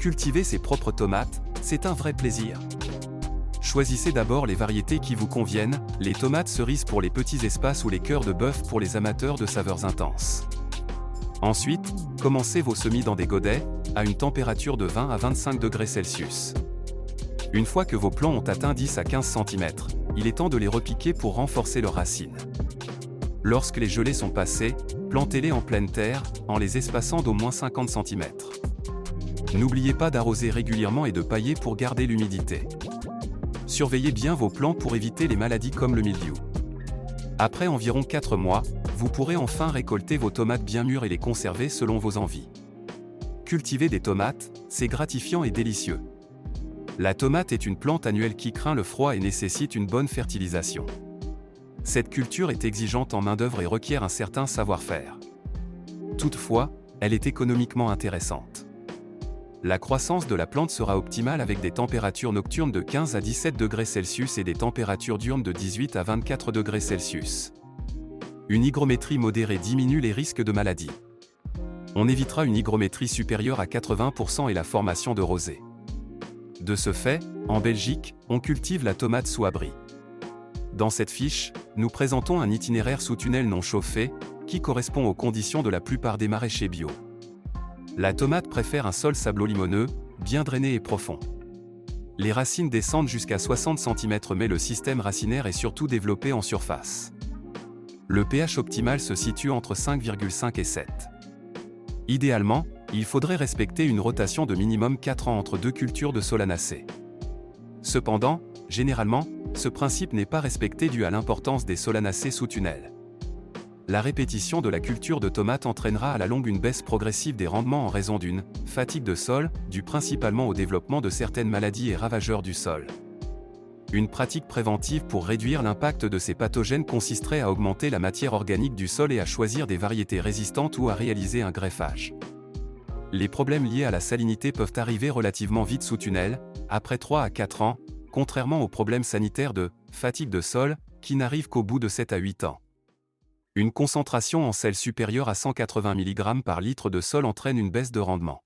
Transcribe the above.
Cultiver ses propres tomates, c'est un vrai plaisir. Choisissez d'abord les variétés qui vous conviennent, les tomates cerises pour les petits espaces ou les cœurs de bœuf pour les amateurs de saveurs intenses. Ensuite, commencez vos semis dans des godets, à une température de 20 à 25 degrés Celsius. Une fois que vos plants ont atteint 10 à 15 cm, il est temps de les repiquer pour renforcer leurs racines. Lorsque les gelées sont passées, plantez-les en pleine terre, en les espaçant d'au moins 50 cm. N'oubliez pas d'arroser régulièrement et de pailler pour garder l'humidité. Surveillez bien vos plants pour éviter les maladies comme le mildiou. Après environ 4 mois, vous pourrez enfin récolter vos tomates bien mûres et les conserver selon vos envies. Cultiver des tomates, c'est gratifiant et délicieux. La tomate est une plante annuelle qui craint le froid et nécessite une bonne fertilisation. Cette culture est exigeante en main-d'œuvre et requiert un certain savoir-faire. Toutefois, elle est économiquement intéressante. La croissance de la plante sera optimale avec des températures nocturnes de 15 à 17 degrés Celsius et des températures diurnes de 18 à 24 degrés Celsius. Une hygrométrie modérée diminue les risques de maladie. On évitera une hygrométrie supérieure à 80% et la formation de rosée. De ce fait, en Belgique, on cultive la tomate sous abri. Dans cette fiche, nous présentons un itinéraire sous tunnel non chauffé, qui correspond aux conditions de la plupart des maraîchers bio. La tomate préfère un sol sablo-limoneux, bien drainé et profond. Les racines descendent jusqu'à 60 cm mais le système racinaire est surtout développé en surface. Le pH optimal se situe entre 5,5 et 7. Idéalement, il faudrait respecter une rotation de minimum 4 ans entre deux cultures de solanacées. Cependant, généralement, ce principe n'est pas respecté dû à l'importance des solanacées sous tunnel. La répétition de la culture de tomates entraînera à la longue une baisse progressive des rendements en raison d'une fatigue de sol, due principalement au développement de certaines maladies et ravageurs du sol. Une pratique préventive pour réduire l'impact de ces pathogènes consisterait à augmenter la matière organique du sol et à choisir des variétés résistantes ou à réaliser un greffage. Les problèmes liés à la salinité peuvent arriver relativement vite sous tunnel, après 3 à 4 ans, contrairement aux problèmes sanitaires de fatigue de sol, qui n'arrivent qu'au bout de 7 à 8 ans. Une concentration en sel supérieure à 180 mg par litre de sol entraîne une baisse de rendement.